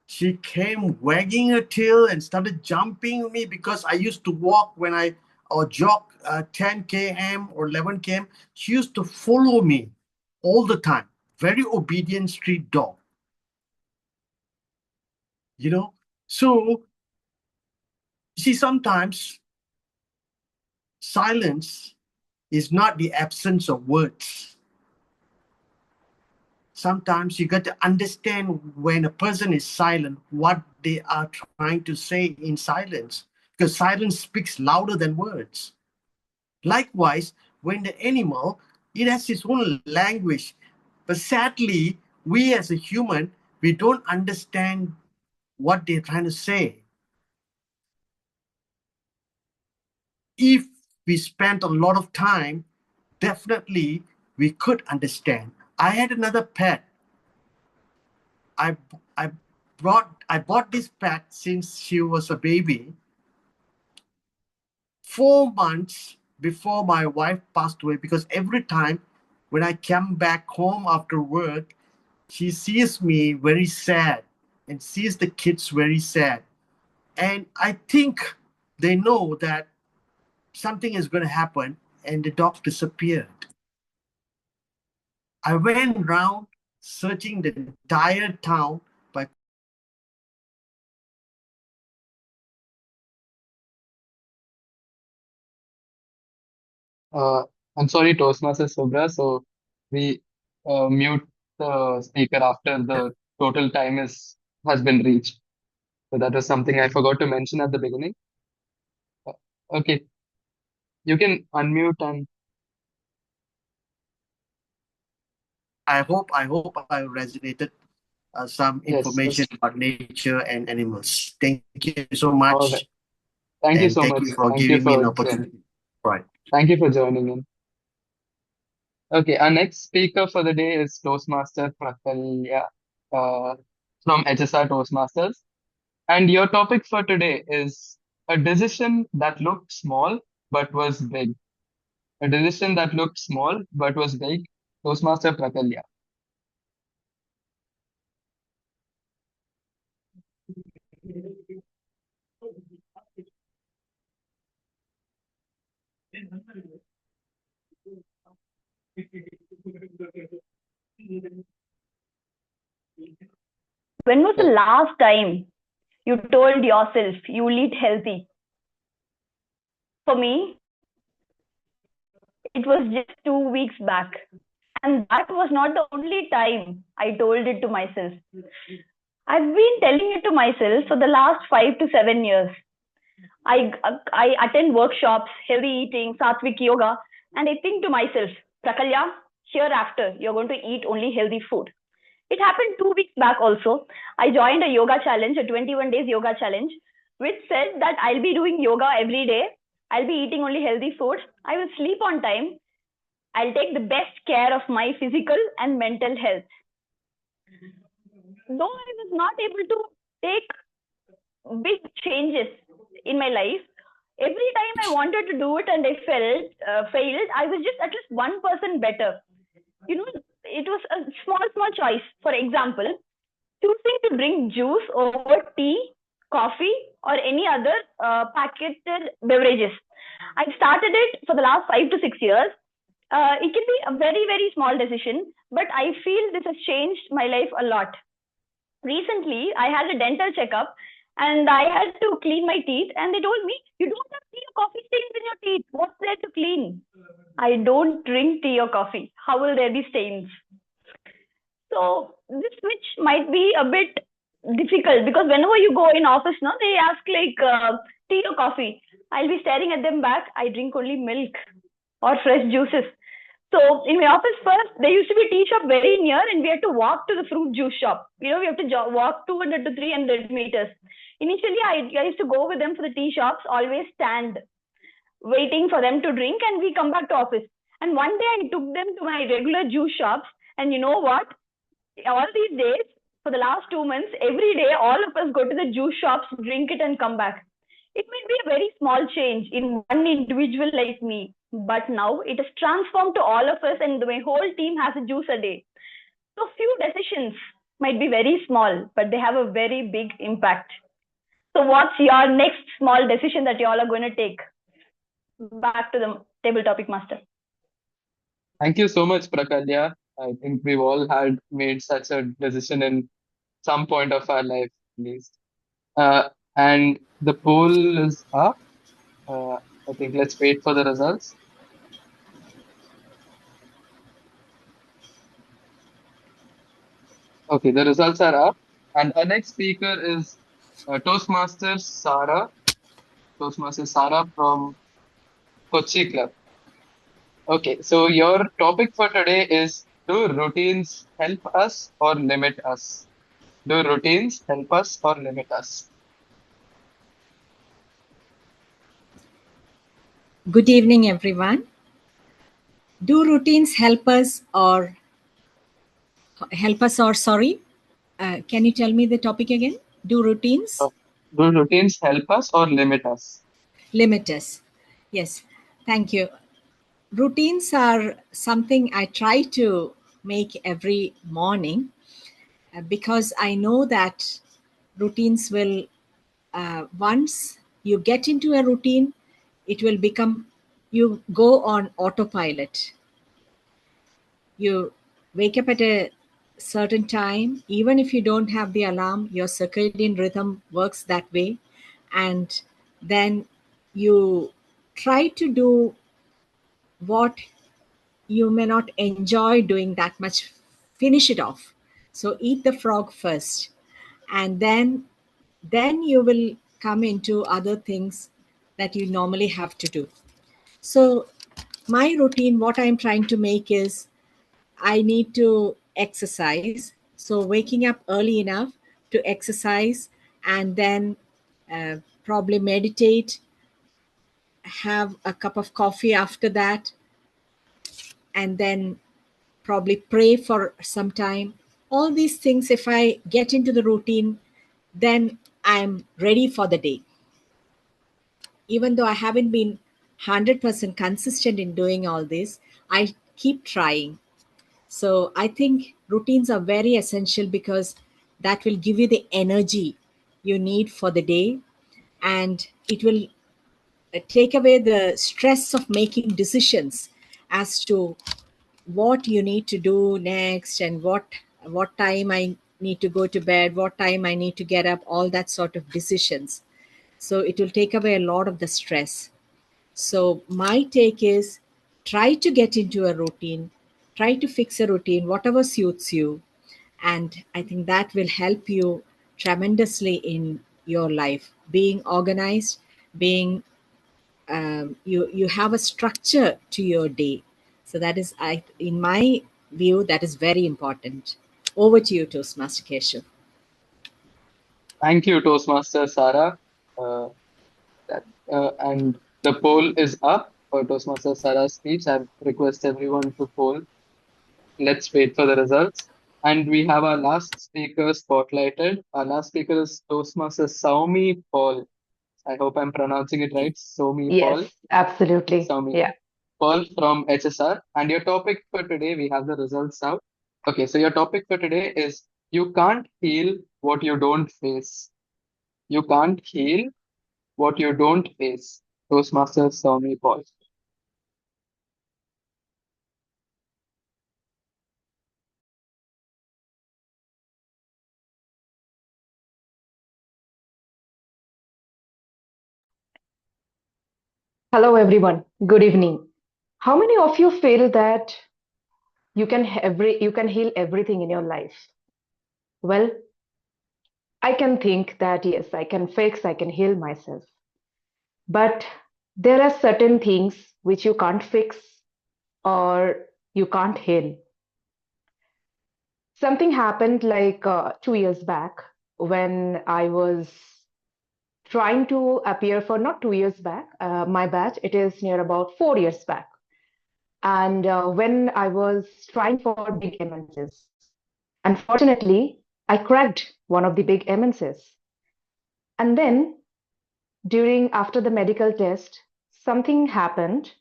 [SPEAKER 12] She came wagging her tail and started jumping me because I used to walk when I or jog 10 km or 11 km. She used to follow me all the time. Very obedient street dog. You know, so see, sometimes silence is not the absence of words. Sometimes you got to understand when a person is silent, what they are trying to say in silence, because silence speaks louder than words. Likewise, when the animal, it has its own language, but sadly, we as a human, we don't understand what they're trying to say. If we spent a lot of time, definitely we could understand. I had another pet. I I I bought this pet since she was a baby. 4 months before my wife passed away, because every time when I come back home after work, she sees me very sad and sees the kids very sad. And I think they know that something is going to happen, and the dog disappeared. I went around searching the entire town by
[SPEAKER 2] Uh, I'm sorry, Toastmaster Subra. So we mute the speaker after the total time has been reached. So that was something I forgot to mention at the beginning. Uh, okay, you can unmute and
[SPEAKER 12] I resonated some
[SPEAKER 2] yes,
[SPEAKER 12] information
[SPEAKER 2] yes.
[SPEAKER 12] about nature and animals. Thank you so much,
[SPEAKER 2] All right. Thank you
[SPEAKER 12] and
[SPEAKER 2] so
[SPEAKER 12] thank
[SPEAKER 2] much.
[SPEAKER 12] you for
[SPEAKER 2] Thank you
[SPEAKER 12] giving me an
[SPEAKER 2] for
[SPEAKER 12] opportunity.
[SPEAKER 2] joining.
[SPEAKER 12] Right.
[SPEAKER 2] Thank you for joining in. Okay, our next speaker for the day is Toastmaster Prakalya from HSR Toastmasters. And your topic for today is a decision that looked small but was big. A decision that looked small but was big. Toastmaster Prakalya.
[SPEAKER 14] When was the
[SPEAKER 2] Yeah.
[SPEAKER 14] last time you told yourself you will eat healthy? For me, it was just 2 weeks back. And that was not the only time I told it to myself. I've been telling it to myself for the last 5 to 7 years. I attend workshops, healthy eating, sattvic yoga, and I think to myself, Prakalya, hereafter you're going to eat only healthy food. It happened 2 weeks back also. I joined a yoga challenge, a 21 days yoga challenge, which said that I'll be doing yoga every day. I'll be eating only healthy food. I will sleep on time. I'll take the best care of my physical and mental health. Though I was not able to take big changes in my life, every time I wanted to do it and I failed, I was just at least 1% better. You know,
[SPEAKER 17] it was a small choice. For example, choosing to drink juice over tea, coffee, or any other packaged beverages. I've started it for the last 5 to 6 years. It can be a very small decision, but I feel this has changed my life a lot. Recently, I had a dental checkup and I had to clean my teeth, and they told me, "You don't have tea or coffee stains in your teeth. What's there to clean?" I don't drink tea or coffee. How will there be stains? So this switch might be a bit difficult because whenever you go in office, no, they ask like tea or coffee. I'll be staring at them back. I drink only milk or fresh juices. So in my office first, there used to be a tea shop very near, and we had to walk to the fruit juice shop. You know, we have to walk 200 to 300 meters. Initially, I used to go with them for the tea shops, always stand waiting for them to drink, and we come back to office. And one day I took them to my regular juice shops, and you know what? All these days, for the last 2 months, every day, all of us go to the juice shops, drink it, and come back. It may be a very small change in one individual like me, but now it has transformed to all of us, and my whole team has a juice a day. So few decisions might be very small, but they have a very big impact. So what's your next small decision that you all are going to take? Back to the table topic master.
[SPEAKER 2] Thank you so much, Prakalya. I think we've all had made such a decision in some point of our life, at least. And the poll is up. I think let's wait for the results. Okay, the results are up. And our next speaker is Toastmasters Sara. Toastmasters Sara from Kochi Club. Okay, so your topic for today is, do routines help us or limit us? Do routines help us or limit us?
[SPEAKER 18] Good evening, everyone. Do routines help us or sorry? Can you tell me the topic again? Do routines
[SPEAKER 2] Do routines help us or limit us?
[SPEAKER 18] limit us? Yes, thank you. Routines are something I try to make every morning because I know that routines will, once you get into a routine, it will become, you go on autopilot. You wake up at a certain time, even if you don't have the alarm, your circadian rhythm works that way. And then you try to do what you may not enjoy doing that much, finish it off. So eat the frog first, and then you will come into other things that you normally have to do. So my routine, what I'm trying to make is, I need to exercise. So waking up early enough to exercise, and then probably meditate, have a cup of coffee after that, and then probably pray for some time. All these things, if I get into the routine, then I'm ready for the day. Even though I haven't been 100% consistent in doing all this, I keep trying. So I think routines are very essential because that will give you the energy you need for the day, and it will take away the stress of making decisions as to what you need to do next, and what time I need to go to bed, what time I need to get up, all that sort of decisions. So it will take away a lot of the stress. So my take is, try to get into a routine, try to fix a routine, whatever suits you. And I think that will help you tremendously in your life. Being organized, being you have a structure to your day. So that is, in my view, that is very important. Over to you, Toastmaster Keshav.
[SPEAKER 2] Thank you, Toastmaster Sara. Uh, and the poll is up for Toastmaster Sara's speech. I request everyone to poll. Let's wait for the results. And we have our last speaker spotlighted. Our last speaker is Toastmaster Saumi Paul. I hope I'm pronouncing it right. Saumi Paul.
[SPEAKER 19] Yes, absolutely.
[SPEAKER 2] Saumi
[SPEAKER 19] Yeah.
[SPEAKER 2] Paul from HSR. And your topic for today, we have the results out. Okay, so your topic for today is you can't heal what you don't face. You can't heal what you don't face. Toastmasters saw me pause.
[SPEAKER 19] Hello, everyone. Good evening. How many of you feel that you can heal everything in your life? Well, I can think that yes, I can fix, I can heal myself. But there are certain things which you can't fix or you can't heal. Something happened like 2 years back when I was trying to appear for not 2 years back, my batch, it is near about 4 years back. And when I was trying for big MNCs, unfortunately, I cracked one of the big MNCs. And then after the medical test, something happened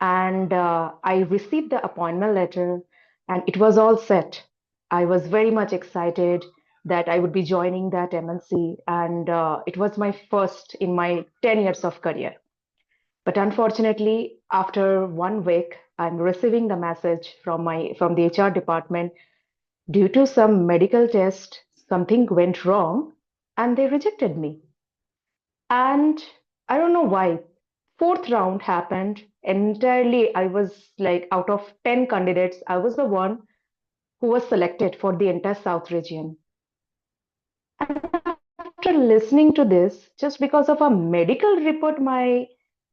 [SPEAKER 19] and I received the appointment letter and it was all set. I was very much excited that I would be joining that MNC and it was my first in my 10 years of career. But unfortunately, after 1 week, I'm receiving the message from the HR department due to some medical test, something went wrong and they rejected me. And I don't know why. Fourth round happened entirely. I was like out of 10 candidates, I was the one who was selected for the entire South region. After listening to this, just because of a medical report, my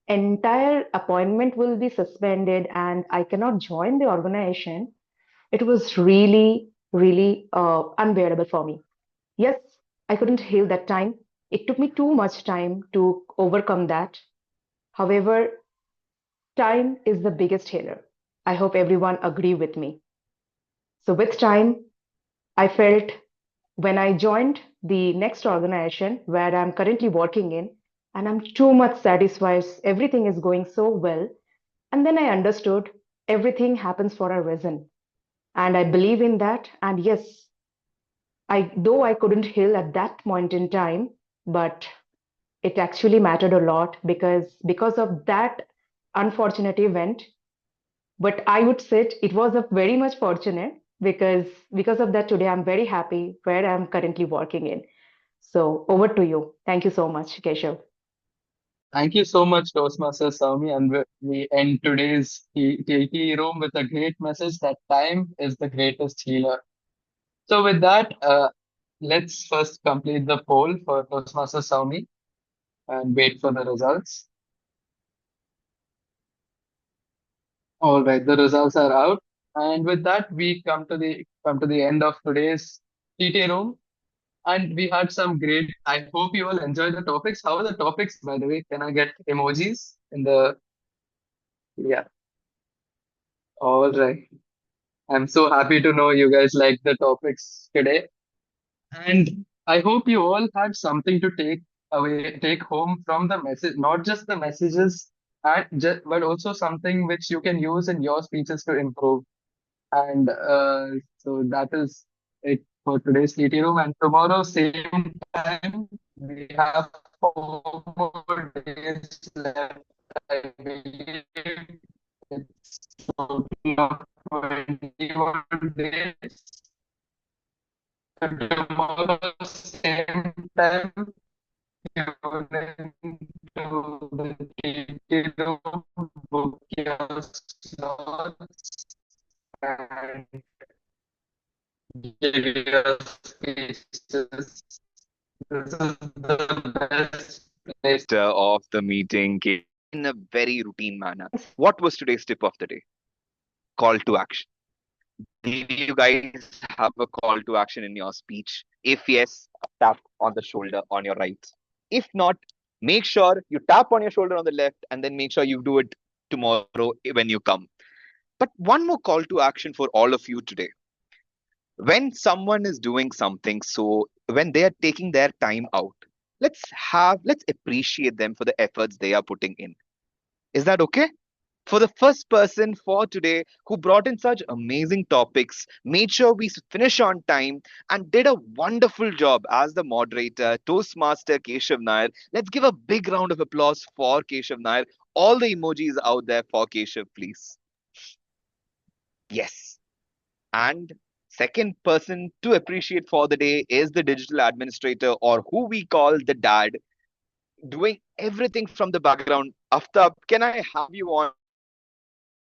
[SPEAKER 19] entire appointment will be suspended and I cannot join the organization. It was really, really unbearable for me. Yes, I couldn't heal that time. It took me too much time to overcome that. However, time is the biggest healer. I hope everyone agree with me. So with time, I felt when I joined the next organization where I'm currently working in, and I'm too much satisfied, everything is going so well. And then I understood everything happens for a reason. And I believe in that. And yes, though I couldn't heal at that point in time, but it actually mattered a lot because of that unfortunate event. But I would say it was a very much fortunate because of that today I'm very happy where I'm currently working in. So over to you. Thank you so much, Keshav.
[SPEAKER 2] Thank you so much, Toastmaster Swami. And we end today's TT room with a great message that time is the greatest healer. So, with that, let's first complete the poll for Toastmaster Swami and wait for the results. All right, the results are out. And with that, we come to the end of today's TT room. And we had some great. I hope you all enjoyed the topics. How are the topics, by the way? Can I get emojis in the? Yeah. All right. I'm so happy to know you guys like the topics today. And I hope you all had something to take home from the message, not just the messages, but also something which you can use in your speeches to improve. And so that is it for today's TT room. And tomorrow, same time, we have 4 more days left. I believe it's total of 21 days. And tomorrow, same time, tune into the TT room, book your slots, and give your speeches. This is the best place.
[SPEAKER 20] Of the meeting came in a very routine manner. What was today's tip of the day? Call to action. Did you guys have a call to action in your speech? If yes, tap on the shoulder on your right. If not, make sure you tap on your shoulder on the left and then make sure you do it tomorrow when you come. But one more call to action for all of you today. When someone is doing something, so when they are taking their time out, let's appreciate them for the efforts they are putting in. Is that okay? For the first person for today who brought in such amazing topics, made sure we finish on time, and did a wonderful job as the moderator, Toastmaster Keshav Nair. Let's give a big round of applause for Keshav Nair. All the emojis out there for Keshav, please. Yes. And second person to appreciate for the day is the digital administrator, or who we call the dad, doing everything from the background. Aftab, can I have you on screen?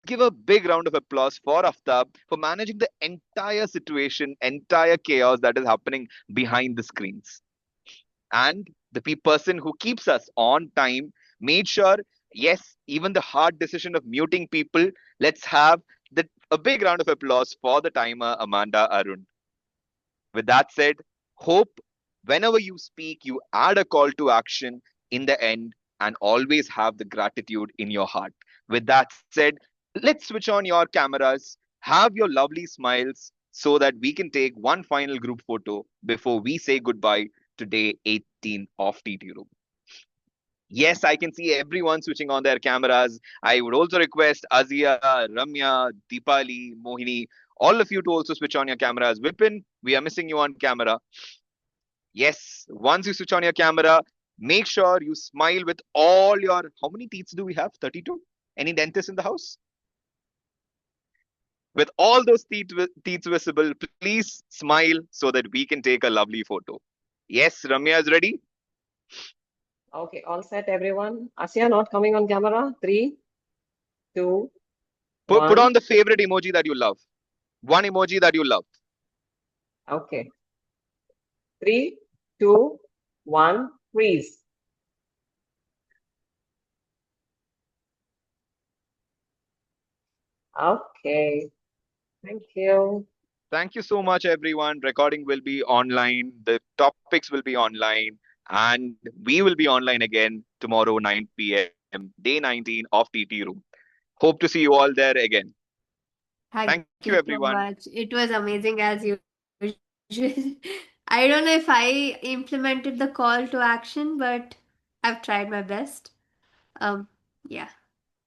[SPEAKER 20] Let's give a big round of applause for Aftab for managing the entire situation, entire chaos that is happening behind the screens. And the person who keeps us on time made sure, yes, even the hard decision of muting people. Let's have a big round of applause for the timer, Amanda Arun. With that said, hope whenever you speak, you add a call to action in the end and always have the gratitude in your heart. With that said, let's switch on your cameras, have your lovely smiles so that we can take one final group photo before we say goodbye to day 18 of TT Room. Yes, I can see everyone switching on their cameras. I would also request Azia, Ramya, Deepali, Mohini, all of you to also switch on your cameras. Vipin, we are missing you on camera. Yes, once you switch on your camera, make sure you smile with all your. How many teeth do we have? 32? Any dentists in the house? With all those teeth visible, please smile so that we can take a lovely photo. Yes, Ramya is ready.
[SPEAKER 21] Okay, all set, everyone. Asya not coming on camera. 3, 2,
[SPEAKER 20] Put
[SPEAKER 21] 1.
[SPEAKER 20] on the favorite emoji that you love. One emoji that you love.
[SPEAKER 21] Okay. 3, 2, 1. Freeze. Okay. Thank you.
[SPEAKER 20] Thank you so much, everyone. Recording will be online. The topics will be online. And we will be online again tomorrow, 9 p.m., day 19 of TT Room. Hope to see you all there again. Thank you,
[SPEAKER 9] Thank you so
[SPEAKER 20] everyone.
[SPEAKER 9] much. It was amazing as usual. I don't know if I implemented the call to action, but I've tried my best. Um, yeah.